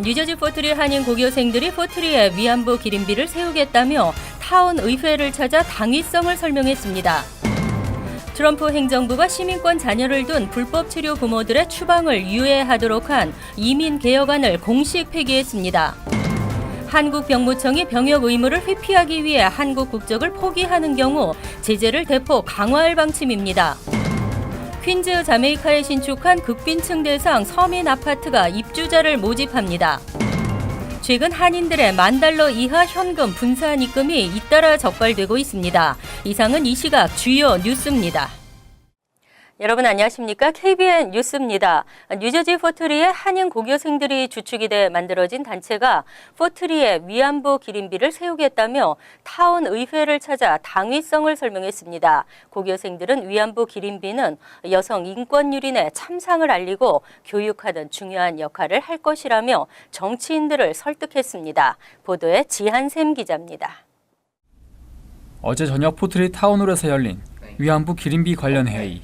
뉴저지 포트리 한인 고교생들이 포트리에 위안부 기림비를 세우겠다며 타운 의회를 찾아 당위성을 설명했습니다. 트럼프 행정부가 시민권 자녀를 둔 불법 치료 부모들의 추방을 유예하도록 한 이민 개혁안을 공식 폐기했습니다. 한국 병무청이 병역 의무를 회피하기 위해 한국 국적을 포기하는 경우 제재를 대폭 강화할 방침입니다. 퀸즈 자메이카에 신축한 극빈층 대상 서민 아파트가 입주자를 모집합니다. 최근 한인들의 $10,000 이하 현금 분산 입금이 잇따라 적발되고 있습니다. 이상은 이 시각 주요 뉴스입니다. 여러분 안녕하십니까? KBN 뉴스입니다. 뉴저지 포트리의 한인 고교생들이 주축이 돼 만들어진 단체가 포트리에 위안부 기림비를 세우겠다며 타운 의회를 찾아 당위성을 설명했습니다. 고교생들은 위안부 기림비는 여성 인권 유린의 참상을 알리고 교육하는 중요한 역할을 할 것이라며 정치인들을 설득했습니다. 보도에 지한샘 기자입니다. 어제 저녁 포트리 타운홀에서 열린 위안부 기림비 관련 회의.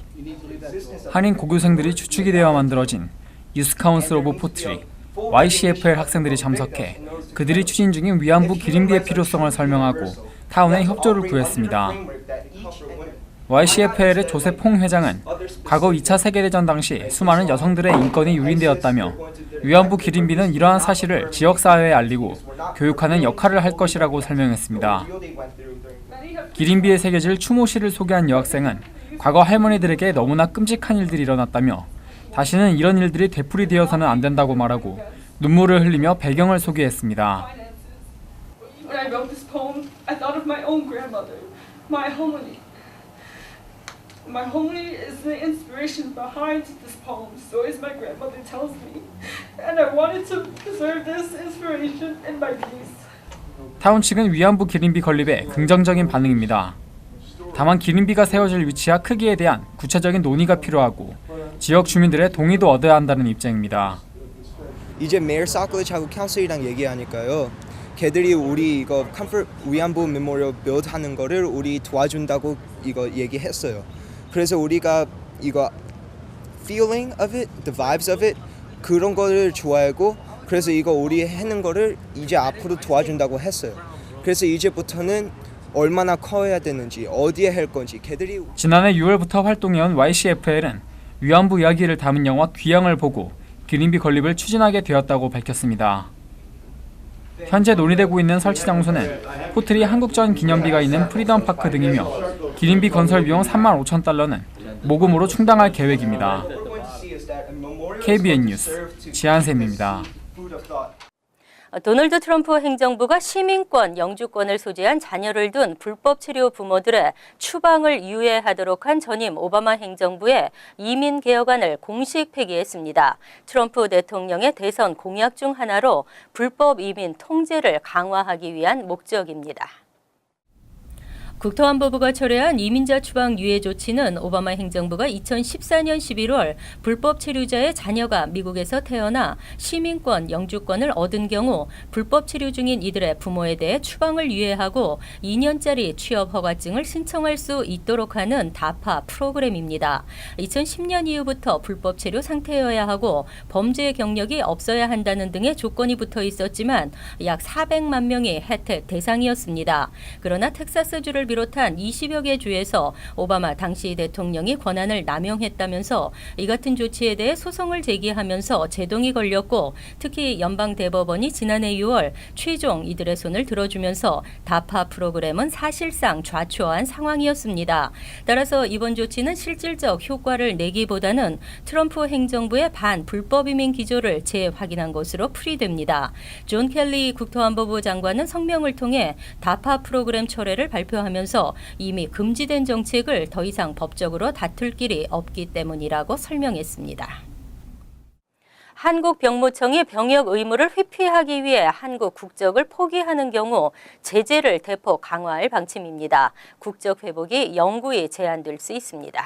한인 고교생들이 주축이 되어 만들어진 유스 카운슬 오브 포트리 YCFL 학생들이 참석해 그들이 추진 중인 위안부 기림비의 필요성을 설명하고 타운에 협조를 구했습니다. YCFL의 조셉 홍 회장은 과거 2차 세계대전 당시 수많은 여성들의 인권이 유린되었다며 위안부 기림비는 이러한 사실을 지역사회에 알리고 교육하는 역할을 할 것이라고 설명했습니다. 기림비에 새겨질 추모시를 소개한 여학생은 과거 할머니들에게 너무나 끔찍한 일들이 일어났다며 다시는 이런 일들이 되풀이되어서는 안 된다고 말하고 눈물을 흘리며 배경을 소개했습니다. When I wrote this poem, I thought of my own grandmother, my 할머니. My 할머니 is the inspiration behind this poem, so as my grandmother tells me. And I wanted to preserve this inspiration in my piece. 타운 측은 위안부 기림비 건립에 긍정적인 반응입니다. 다만 기림비가 세워질 위치와 크기에 대한 구체적인 논의가 필요하고 지역 주민들의 동의도 얻어야 한다는 입장입니다. 이제 메어 사클리지하고 카운슬이랑 얘기하니까요. 걔들이 우리 이거 위안부 메모리얼 빌드 하는 거를 우리 도와준다고 이거 얘기했어요. 그래서 우리가 이거 feeling of it, the vibes of it 그런 거를 좋아하고 그래서 이거 우리 하는 거를 이제 앞으로 도와준다고 했어요. 그래서 이제부터는 얼마나 커야 되는지 어디에 할 건지 걔들이 지난해 6월부터 활동해온 YCFL은 위안부 이야기를 담은 영화 귀향을 보고 기림비 건립을 추진하게 되었다고 밝혔습니다. 현재 논의되고 있는 설치 장소는 포트리 한국전 기념비가 있는 프리덤 파크 등이며 기림비 건설 비용 $35,000는 모금으로 충당할 계획입니다. KBN 뉴스 지한샘입니다. 도널드 트럼프 행정부가 시민권, 영주권을 소지한 자녀를 둔 불법 치료 부모들의 추방을 유예하도록 한 전임 오바마 행정부의 이민 개혁안을 공식 폐기했습니다. 트럼프 대통령의 대선 공약 중 하나로 불법 이민 통제를 강화하기 위한 목적입니다. 국토안보부가 철회한 이민자 추방 유예 조치는 오바마 행정부가 2014년 11월 불법 체류자의 자녀가 미국에서 태어나 시민권, 영주권을 얻은 경우 불법 체류 중인 이들의 부모에 대해 추방을 유예하고 2년짜리 취업 허가증을 신청할 수 있도록 하는 다파 프로그램입니다. 2010년 이후부터 불법 체류 상태여야 하고 범죄 경력이 없어야 한다는 등의 조건이 붙어 있었지만 약 400만 명이 혜택 대상이었습니다. 그러나 텍사스주를 비롯한 20여 개 주에서 오바마 당시 대통령이 권한을 남용했다면서 이 같은 조치에 대해 소송을 제기하면서 제동이 걸렸고 특히 연방대법원이 지난해 6월 최종 이들의 손을 들어주면서 다파 프로그램은 사실상 좌초한 상황이었습니다. 따라서 이번 조치는 실질적 효과를 내기보다는 트럼프 행정부의 반불법 이민 기조를 재확인한 것으로 풀이됩니다. 존 켈리 국토안보부 장관은 성명을 통해 다파 프로그램 철회를 발표하면서 이미 금지된 정책을 더 이상 법적으로 다툴 길이 없기 때문이라고 설명했습니다. 한국 병무청이 병역 의무를 회피하기 위해 한국 국적을 포기하는 경우 제재를 대폭 강화할 방침입니다. 국적 회복이 영구히 제한될 수 있습니다.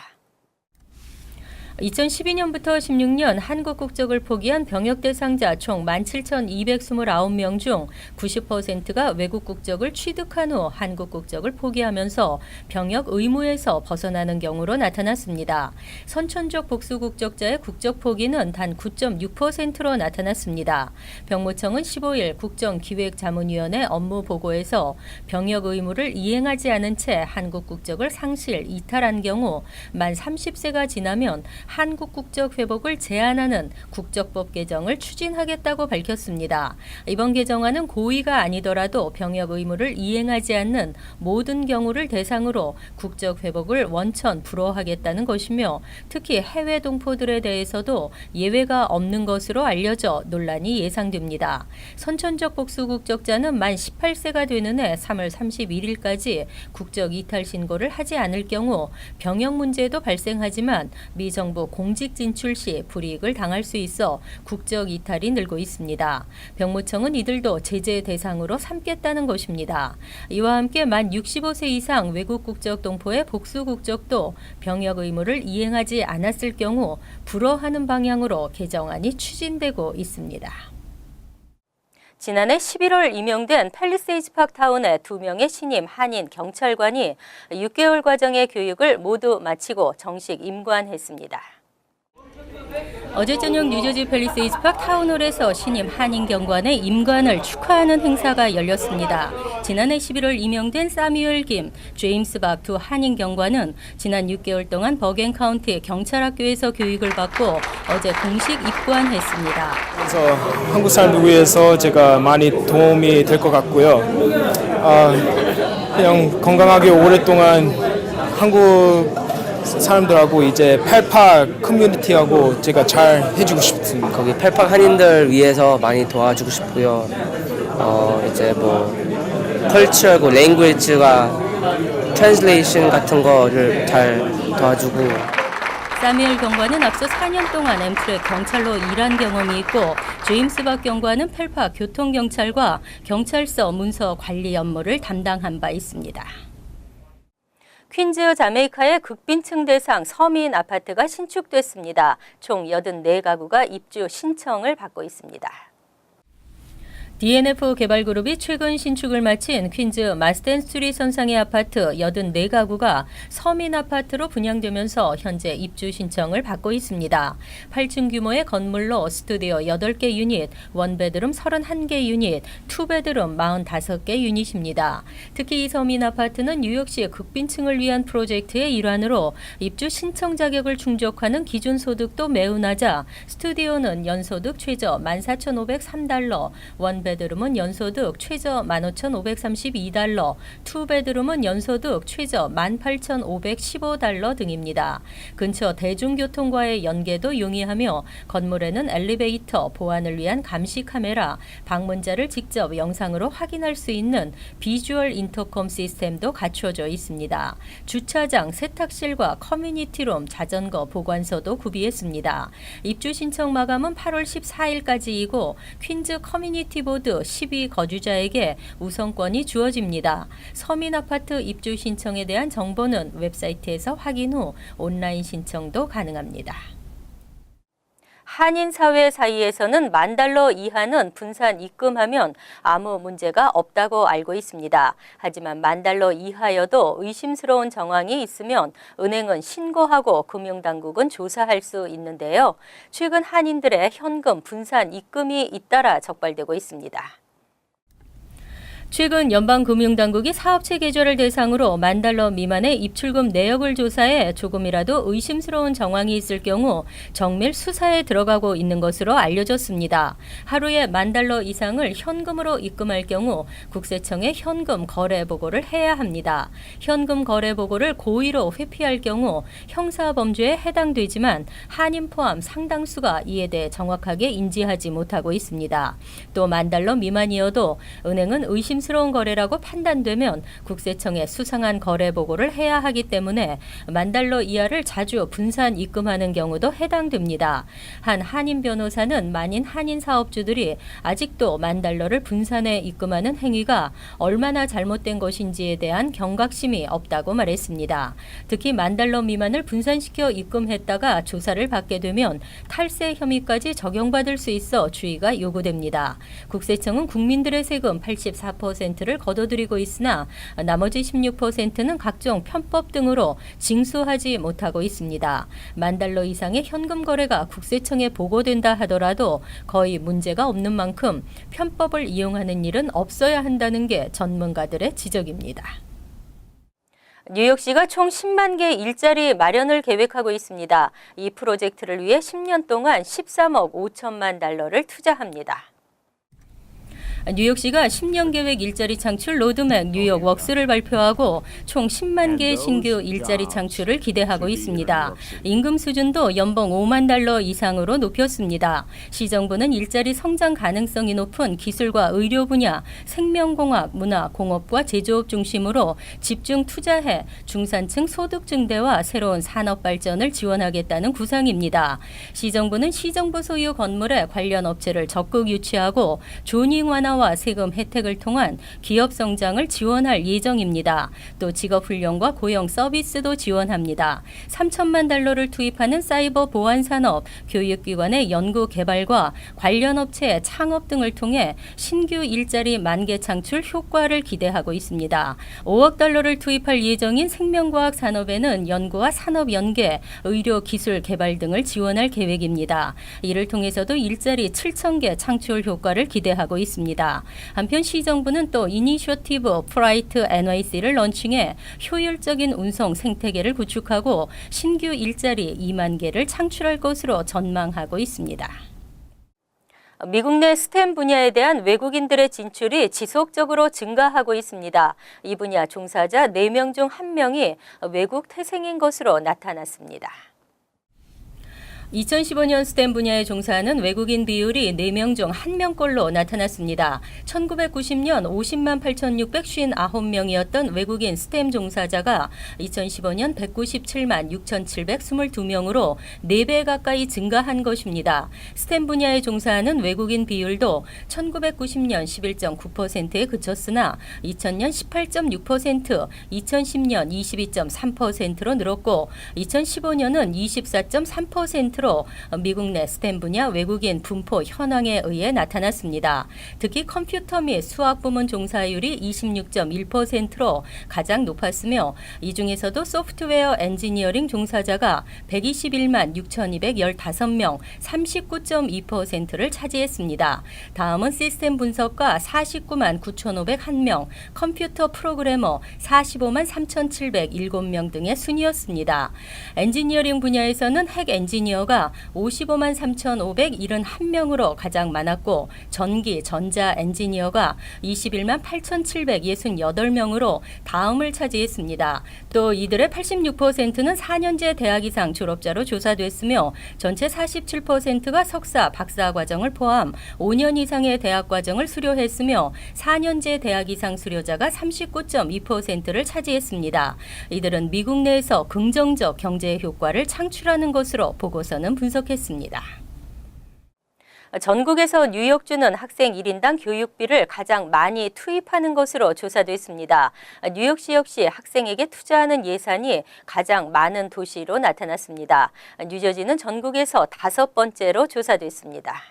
2012년부터 16년 한국 국적을 포기한 병역 대상자 총 17,229명 중 90%가 외국 국적을 취득한 후 한국 국적을 포기하면서 병역 의무에서 벗어나는 경우로 나타났습니다. 선천적 복수 국적자의 국적 포기는 단 9.6%로 나타났습니다. 병무청은 15일 국정기획자문위원회 업무 보고에서 병역 의무를 이행하지 않은 채 한국 국적을 상실, 이탈한 경우 만 30세가 지나면 한국 국적 회복을 제한하는 국적법 개정을 추진하겠다고 밝혔습니다. 이번 개정안은 고의가 아니더라도 병역 의무를 이행하지 않는 모든 경우를 대상으로 국적 회복을 원천 불허하겠다는 것이며 특히 해외 동포들에 대해서도 예외가 없는 것으로 알려져 논란이 예상됩니다. 선천적 복수 국적자는 만 18세가 되는 해 3월 31일까지 국적 이탈 신고를 하지 않을 경우 병역 문제도 발생하지만 미 정부 공직 진출 시 불이익을 당할 수 있어 국적 이탈이 늘고 있습니다. 병무청은 이들도 제재 대상으로 삼겠다는 것입니다. 이와 함께 만 65세 이상 외국 국적 동포의 복수 국적도 병역 의무를 이행하지 않았을 경우 불허하는 방향으로 개정안이 추진되고 있습니다. 지난해 11월 임용된 팰리세이즈 파크타운의 2명의 신임 한인 경찰관이 6개월 과정의 교육을 모두 마치고 정식 임관했습니다. 어제 저녁 뉴저지 팰리세이즈 파크 타운홀에서 신임 한인 경관의 임관을 축하하는 행사가 열렸습니다. 지난해 11월 임명된 사뮤엘 김, 제임스 박 두 한인 경관은 지난 6개월 동안 버겐 카운티 경찰학교에서 교육을 받고 어제 공식 입관했습니다. 그래서 한국 사람들 위해서 제가 많이 도움이 될 것 같고요. 그냥 건강하게 오랫동안 한국 사람들하고 이제 펠팍 커뮤니티하고 제가 잘 해주고 싶습니다. 거기 펠팍 한인들 위해서 많이 도와주고 싶고요. 이제 뭐 컬처고 랭귀지가 트랜슬레이션 같은 거를 잘 도와주고. 사뮤엘 경관은 앞서 4년 동안 앰트랙 경찰로 일한 경험이 있고 제임스 박 경관은 펠팍 교통경찰과 경찰서 문서 관리 업무를 담당한 바 있습니다. 퀸즈 자메이카의 극빈층 대상 서민 아파트가 신축됐습니다. 총 84가구가 입주 신청을 받고 있습니다. DNF 개발그룹이 최근 신축을 마친 퀸즈 마스텐스트리 선상의 아파트 84가구가 서민 아파트로 분양되면서 현재 입주 신청을 받고 있습니다. 8층 규모의 건물로 스튜디오 8개 유닛, 원베드룸 31개 유닛, 투베드룸 45개 유닛입니다. 특히 이 서민 아파트는 뉴욕시 극빈층을 위한 프로젝트의 일환으로 입주 신청 자격을 충족하는 기준 소득도 매우 낮아 스튜디오는 연소득 최저 $14,503, 원베드룸은 연소득 최저 $15,532, 투베드룸은 연소득 최저 $18,515 등입니다. 근처 대중교통과의 연계도 용이하며 건물에는 엘리베이터, 보안을 위한 감시 카메라, 방문자를 직접 영상으로 확인할 수 있는 비주얼 인터컴 시스템도 갖춰져 있습니다. 주차장, 세탁실과 커뮤니티룸, 자전거 보관소도 구비했습니다. 입주 신청 마감은 8월 14일까지이고 퀸즈 커뮤니티 보드 12 거주자에게 우선권이 주어집니다. 서민 아파트 입주 신청에 대한 정보는 웹사이트에서 확인 후 온라인 신청도 가능합니다. 한인 사회 사이에서는 $10,000 이하는 분산 입금하면 아무 문제가 없다고 알고 있습니다. 하지만 $10,000 이하여도 의심스러운 정황이 있으면 은행은 신고하고 금융당국은 조사할 수 있는데요. 최근 한인들의 현금 분산 입금이 잇따라 적발되고 있습니다. 최근 연방금융당국이 사업체 계좌를 대상으로 $10,000 미만의 입출금 내역을 조사해 조금이라도 의심스러운 정황이 있을 경우 정밀 수사에 들어가고 있는 것으로 알려졌습니다. 하루에 $10,000 이상을 현금으로 입금할 경우 국세청에 현금 거래 보고를 해야 합니다. 현금 거래 보고를 고의로 회피할 경우 형사범죄에 해당되지만 한인 포함 상당수가 이에 대해 정확하게 인지하지 못하고 있습니다. 또 $10,000 미만이어도 은행은 의심 의심스러운 거래라고 판단되면 국세청에 수상한 거래 보고를 해야 하기 때문에 $10,000 이하를 자주 분산 입금하는 경우도 해당됩니다. 한 한인 변호사는 많은 한인 사업주들이 아직도 $10,000를 분산해 입금하는 행위가 얼마나 잘못된 것인지에 대한 경각심이 없다고 말했습니다. 특히 $10,000 미만을 분산시켜 입금했다가 조사를 받게 되면 탈세 혐의까지 적용받을 수 있어 주의가 요구됩니다. 국세청은 국민들의 세금 84%를 거둬들이고 있으나 나머지 16%는 각종 편법 등으로 징수하지 못하고 있습니다. $10,000 이상의 현금 거래가 국세청에 보고된다 하더라도 거의 문제가 없는 만큼 편법을 이용하는 일은 없어야 한다는 게 전문가들의 지적입니다. 뉴욕시가 총 10만 개 일자리 마련을 계획하고 있습니다. 이 프로젝트를 위해 10년 동안 $13억 5천만 달러를 투자합니다. 뉴욕시가 10년 계획 일자리 창출 로드맵 뉴욕 웍스를 발표하고 총 10만 개의 신규 일자리 창출을 기대하고 있습니다. 임금 수준도 연봉 $50,000 이상으로 높였습니다. 시정부는 일자리 성장 가능성이 높은 기술과 의료 분야, 생명공학, 문화, 공업과 제조업 중심으로 집중 투자해 중산층 소득 증대와 새로운 산업 발전을 지원하겠다는 구상입니다. 시정부는 시정부 소유 건물에 관련 업체를 적극 유치하고 조닝 완화와 세금 혜택을 통한 기업 성장을 지원할 예정입니다. 또 직업훈련과 고용 서비스도 지원합니다. $3천만 달러를 투입하는 사이버 보안 산업, 교육기관의 연구 개발과 관련 업체의 창업 등을 통해 신규 일자리 10,000개 창출 효과를 기대하고 있습니다. $5억 달러를 투입할 예정인 생명과학 산업에는 연구와 산업 연계, 의료 기술 개발 등을 지원할 계획입니다. 이를 통해서도 일자리 7,000개 창출 효과를 기대하고 있습니다. 한편 시정부는 또 이니셔티브 프라이트 NYC를 런칭해 효율적인 운송 생태계를 구축하고 신규 일자리 2만 개를 창출할 것으로 전망하고 있습니다. 미국 내 스템 분야에 대한 외국인들의 진출이 지속적으로 증가하고 있습니다. 이 분야 종사자 4명 중 1명이 외국 태생인 것으로 나타났습니다. 2015년 스템 분야에 종사하는 외국인 비율이 4명 중 1명꼴로 나타났습니다. 1990년 50만 8,659명이었던 외국인 스템 종사자가 2015년 197만 6,722명으로 4배 가까이 증가한 것입니다. 스템 분야에 종사하는 외국인 비율도 1990년 11.9%에 그쳤으나 2000년 18.6%, 2010년 22.3%로 늘었고 2015년은 24.3%로 미국 내 스템 분야 외국인 분포 현황에 의해 나타났습니다. 특히 컴퓨터 및 수학 부문 종사율이 26.1%로 가장 높았으며 이 중에서도 소프트웨어 엔지니어링 종사자가 121만 6,215명, 39.2%를 차지했습니다. 다음은 시스템 분석가 49만 9,501명, 컴퓨터 프로그래머 45만 3,707명 등의 순이었습니다. 엔지니어링 분야에서는 핵 엔지니어가 55만 3,571명으로 가장 많았고 전기, 전자 엔지니어가 21만 8,768명으로 다음을 차지했습니다. 또 이들의 86%는 4년제 대학 이상 졸업자로 조사됐으며 전체 47%가 석사, 박사 과정을 포함 5년 이상의 대학 과정을 수료했으며 4년제 대학 이상 수료자가 39.2%를 차지했습니다. 이들은 미국 내에서 긍정적 경제 효과를 창출하는 것으로 보고서는 분석했습니다. 전국에서 뉴욕주는 학생 1인당 교육비를 가장 많이 투입하는 것으로 조사됐습니다. 뉴욕시 역시 학생에게 투자하는 예산이 가장 많은 도시로 나타났습니다. 뉴저지는 전국에서 5번째로 조사됐습니다.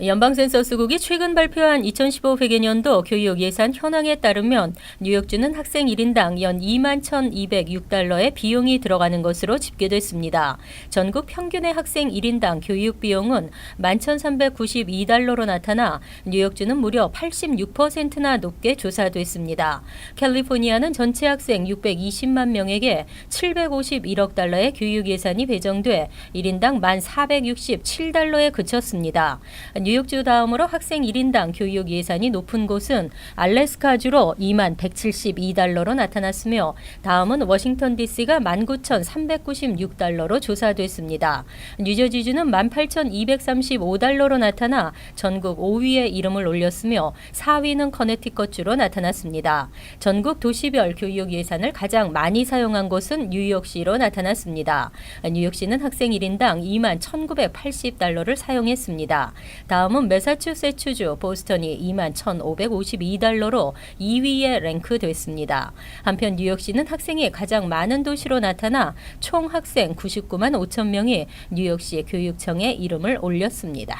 연방센서스국이 최근 발표한 2015 회계년도 교육 예산 현황에 따르면 뉴욕주는 학생 1인당 연 21,206달러의 비용이 들어가는 것으로 집계됐습니다. 전국 평균의 학생 1인당 교육 비용은 11,392달러로 나타나 뉴욕주는 무려 86%나 높게 조사됐습니다. 캘리포니아는 전체 학생 620만 명에게 751억 달러의 교육 예산이 배정돼 1인당 1,467달러에 그쳤습니다. 뉴욕주 다음으로 학생 1인당 교육 예산이 높은 곳은 알래스카주로 2172달러로 나타났으며 다음은 워싱턴 DC가 19,396달러로 조사됐습니다. 뉴저지주는 18,235달러로 나타나 전국 5위에 이름을 올렸으며 4위는 커네티컷주로 나타났습니다. 전국 도시별 교육 예산을 가장 많이 사용한 곳은 뉴욕시로 나타났습니다. 뉴욕시는 학생 1인당 21,980달러를 사용했습니다. 다음은 매사추세츠주 보스턴이 21,552달러로 2위에 랭크됐습니다. 한편 뉴욕시는 학생이 가장 많은 도시로 나타나 총 학생 99만 5천 명이 뉴욕시 교육청에 이름을 올렸습니다.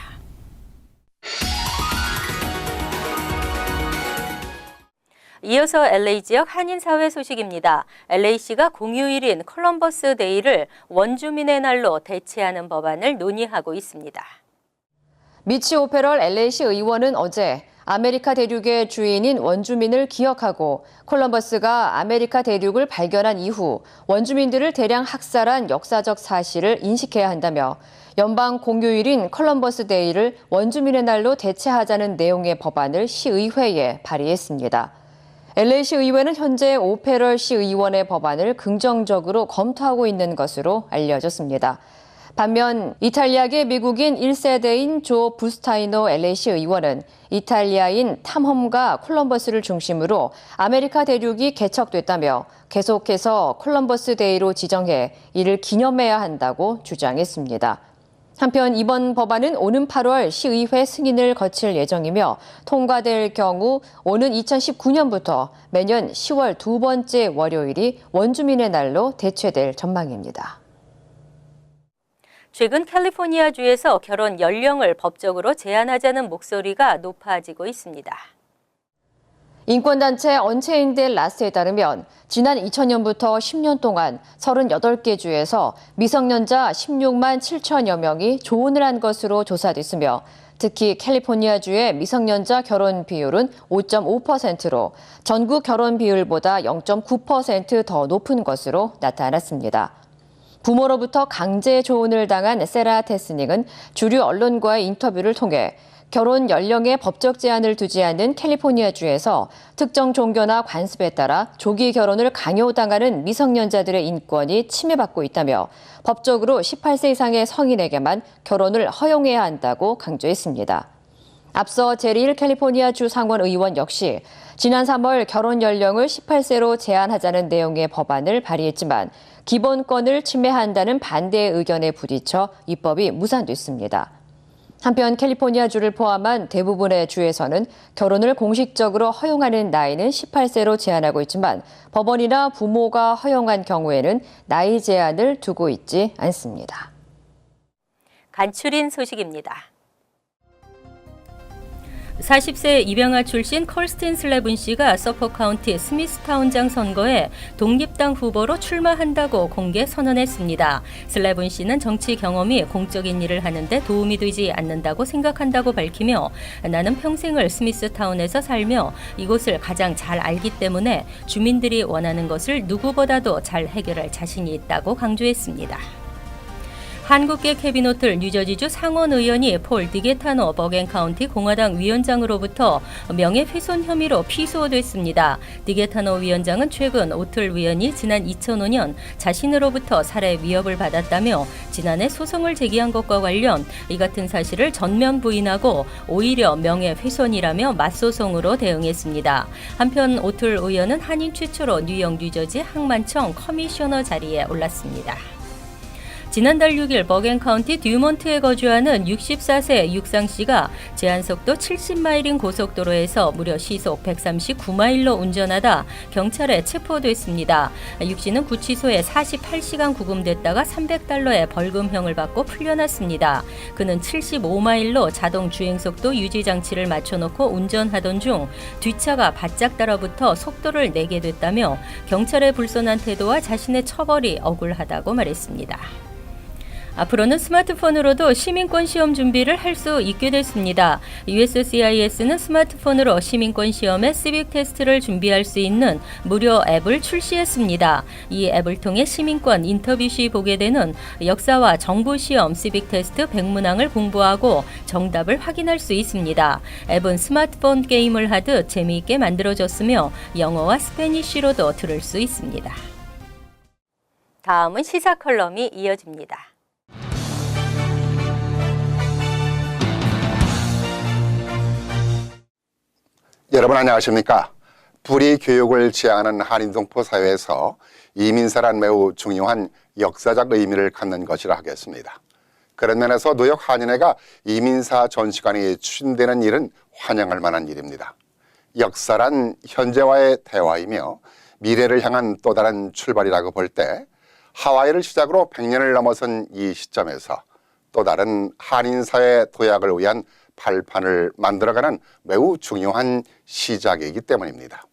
이어서 LA 지역 한인사회 소식입니다. LA시가 공휴일인 콜럼버스 데이를 원주민의 날로 대체하는 법안을 논의하고 있습니다. 미치 오페럴 LA시 의원은 어제 아메리카 대륙의 주인인 원주민을 기억하고 콜럼버스가 아메리카 대륙을 발견한 이후 원주민들을 대량 학살한 역사적 사실을 인식해야 한다며 연방 공휴일인 콜럼버스 데이를 원주민의 날로 대체하자는 내용의 법안을 시의회에 발의했습니다. LA시 의회는 현재 오페럴 시의원의 법안을 긍정적으로 검토하고 있는 것으로 알려졌습니다. 반면 이탈리아계 미국인 1세대인 조 부스타이노 LA시 의원은 이탈리아인 탐험가 콜럼버스를 중심으로 아메리카 대륙이 개척됐다며 계속해서 콜럼버스 데이로 지정해 이를 기념해야 한다고 주장했습니다. 한편 이번 법안은 오는 8월 시의회 승인을 거칠 예정이며 통과될 경우 오는 2019년부터 매년 10월 두 번째 월요일이 원주민의 날로 대체될 전망입니다. 최근 캘리포니아주에서 결혼 연령을 법적으로 제한하자는 목소리가 높아지고 있습니다. 인권단체 언체인드 라스트에 따르면 지난 2000년부터 10년 동안 38개 주에서 미성년자 16만 7천여 명이 조혼을 한 것으로 조사됐으며 특히 캘리포니아주의 미성년자 결혼 비율은 5.5%로 전국 결혼 비율보다 0.9% 더 높은 것으로 나타났습니다. 부모로부터 강제 조혼을 당한 세라 테스닉은 주류 언론과의 인터뷰를 통해 결혼 연령에 법적 제한을 두지 않는 캘리포니아주에서 특정 종교나 관습에 따라 조기 결혼을 강요당하는 미성년자들의 인권이 침해받고 있다며 법적으로 18세 이상의 성인에게만 결혼을 허용해야 한다고 강조했습니다. 앞서 제리 캘리포니아주 상원 의원 역시 지난 3월 결혼 연령을 18세로 제한하자는 내용의 법안을 발의했지만 기본권을 침해한다는 반대의 의견에 부딪혀 입법이 무산됐습니다. 한편 캘리포니아주를 포함한 대부분의 주에서는 결혼을 공식적으로 허용하는 나이는 18세로 제한하고 있지만 법원이나 부모가 허용한 경우에는 나이 제한을 두고 있지 않습니다. 간추린 소식입니다. 40세 입양아 출신 컬스틴 슬래븐 씨가 서포 카운티 스미스타운장 선거에 독립당 후보로 출마한다고 공개 선언했습니다. 슬래븐 씨는 정치 경험이 공적인 일을 하는데 도움이 되지 않는다고 생각한다고 밝히며 나는 평생을 스미스타운에서 살며 이곳을 가장 잘 알기 때문에 주민들이 원하는 것을 누구보다도 잘 해결할 자신이 있다고 강조했습니다. 한국계 케빈 오틀 뉴저지주 상원 의원이 폴 디게타노 버겐 카운티 공화당 위원장으로부터 명예훼손 혐의로 피소됐습니다. 디게타노 위원장은 최근 오틀 위원이 지난 2005년 자신으로부터 살해 위협을 받았다며 지난해 소송을 제기한 것과 관련 이 같은 사실을 전면 부인하고 오히려 명예훼손이라며 맞소송으로 대응했습니다. 한편 오틀 의원은 한인 최초로 뉴욕 뉴저지 항만청 커미셔너 자리에 올랐습니다. 지난달 6일 버겐 카운티 듀먼트에 거주하는 64세 육상 씨가 제한속도 70마일인 고속도로에서 무려 시속 139마일로 운전하다 경찰에 체포됐습니다. 육 씨는 구치소에 48시간 구금됐다가 $300의 벌금형을 받고 풀려났습니다. 그는 75마일로 자동 주행속도 유지 장치를 맞춰놓고 운전하던 중 뒷차가 바짝 따라붙어 속도를 내게 됐다며 경찰의 불손한 태도와 자신의 처벌이 억울하다고 말했습니다. 앞으로는 스마트폰으로도 시민권 시험 준비를 할 수 있게 됐습니다. USCIS는 스마트폰으로 시민권 시험의 시빅 테스트를 준비할 수 있는 무료 앱을 출시했습니다. 이 앱을 통해 시민권 인터뷰 시 보게 되는 역사와 정부 시험 시빅 테스트 100문항을 공부하고 정답을 확인할 수 있습니다. 앱은 스마트폰 게임을 하듯 재미있게 만들어졌으며 영어와 스페니쉬로도 들을 수 있습니다. 다음은 시사 컬럼이 이어집니다. 여러분 안녕하십니까? 불의 교육을 지향하는 한인동포 사회에서 이민사란 매우 중요한 역사적 의미를 갖는 것이라 하겠습니다. 그런 면에서 뉴욕 한인회가 이민사 전시관이 추진되는 일은 환영할 만한 일입니다. 역사란 현재와의 대화이며 미래를 향한 또 다른 출발이라고 볼 때 하와이를 시작으로 100년을 넘어선 이 시점에서 또 다른 한인사회 도약을 위한 발판을 만들어가는 매우 중요한 시작이기 때문입니다.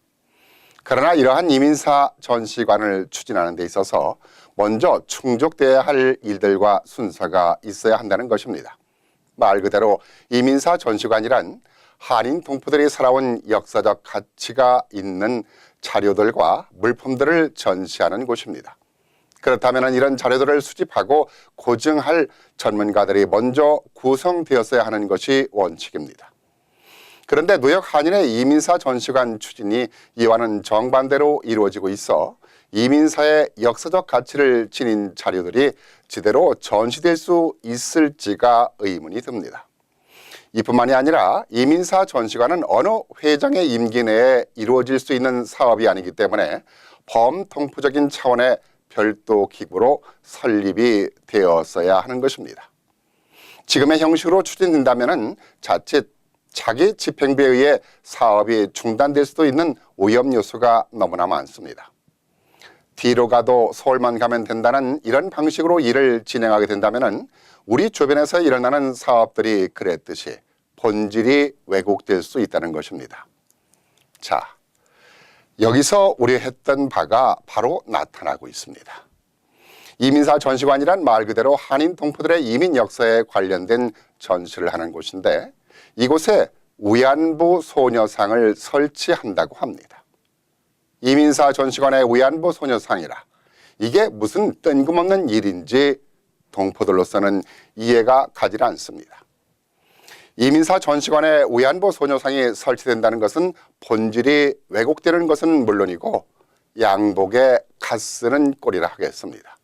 그러나 이러한 이민사 전시관을 추진하는 데 있어서 먼저 충족되어야 할 일들과 순서가 있어야 한다는 것입니다. 말 그대로 이민사 전시관이란 한인 동포들이 살아온 역사적 가치가 있는 자료들과 물품들을 전시하는 곳입니다. 그렇다면 이런 자료들을 수집하고 고증할 전문가들이 먼저 구성되었어야 하는 것이 원칙입니다. 그런데 뉴욕 한인의 이민사 전시관 추진이 이와는 정반대로 이루어지고 있어 이민사의 역사적 가치를 지닌 자료들이 제대로 전시될 수 있을지가 의문이 듭니다. 이뿐만이 아니라 이민사 전시관은 어느 회장의 임기 내에 이루어질 수 있는 사업이 아니기 때문에 범통포적인 차원의 별도 기구로 설립이 되었어야 하는 것입니다. 지금의 형식으로 추진된다면 자칫 자기 집행부에 의해 사업이 중단될 수도 있는 위험 요소가 너무나 많습니다. 뒤로 가도 서울만 가면 된다는 이런 방식으로 일을 진행하게 된다면 우리 주변에서 일어나는 사업들이 그랬듯이 본질이 왜곡될 수 있다는 것입니다. 자, 여기서 우려했던 바가 바로 나타나고 있습니다. 이민사 전시관이란 말 그대로 한인 동포들의 이민 역사에 관련된 전시를 하는 곳인데 이곳에 위안부 소녀상을 설치한다고 합니다. 이민사 전시관의 위안부 소녀상이라 이게 무슨 뜬금없는 일인지 동포들로서는 이해가 가지 않습니다. 이민사 전시관에 위안부 소녀상이 설치된다는 것은 본질이 왜곡되는 것은 물론이고 양복에 갓 쓰는 꼴이라 하겠습니다.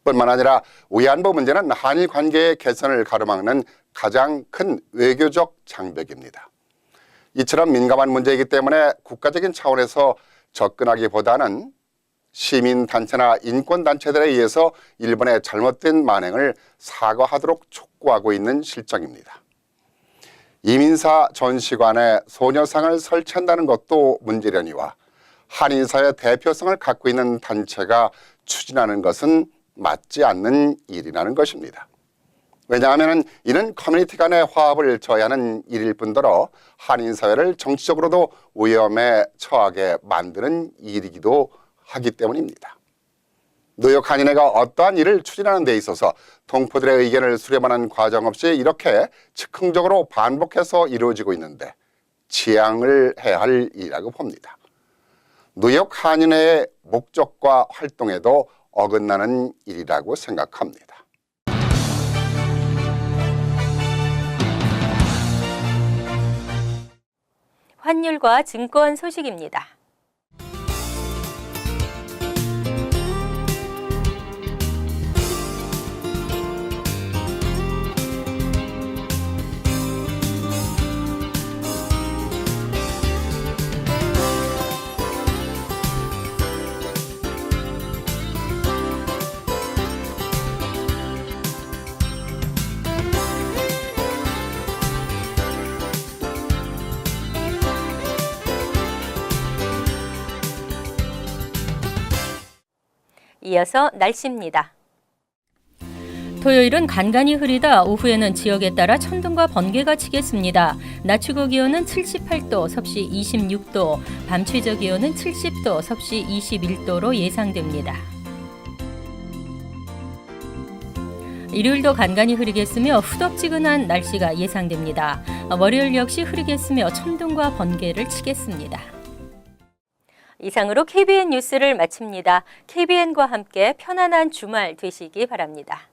뿐만 아니라 위안부 문제는 한일 관계의 개선을 가로막는 가장 큰 외교적 장벽입니다. 이처럼 민감한 문제이기 때문에 국가적인 차원에서 접근하기보다는 시민단체나 인권단체들에 의해서 일본의 잘못된 만행을 사과하도록 촉구하고 있는 실정입니다. 이민사 전시관에 소녀상을 설치한다는 것도 문제려니와 한인사회 대표성을 갖고 있는 단체가 추진하는 것은 맞지 않는 일이라는 것입니다. 왜냐하면 이는 커뮤니티 간의 화합을 저해하는 일일 뿐더러 한인사회를 정치적으로도 위험에 처하게 만드는 일이기도 하기 때문입니다. 뉴욕 한인회가 어떠한 일을 추진하는 데 있어서 동포들의 의견을 수렴하는 과정 없이 이렇게 즉흥적으로 반복해서 이루어지고 있는데 지양을 해야 할 일이라고 봅니다. 뉴욕 한인회의 목적과 활동에도 어긋나는 일이라고 생각합니다. 환율과 증권 소식입니다. 이어서 날씨입니다. 토요일은 간간히 흐리다 오후에는 지역에 따라 천둥과 번개가 치겠습니다. 낮 최고 기온은 78도, 섭씨 26도, 밤 최저 기온은 70도, 섭씨 21도로 예상됩니다. 일요일도 간간히 흐리겠으며 후덥지근한 날씨가 예상됩니다. 월요일 역시 흐리겠으며 천둥과 번개를 치겠습니다. 이상으로 KBN 뉴스를 마칩니다. KBN과 함께 편안한 주말 되시기 바랍니다.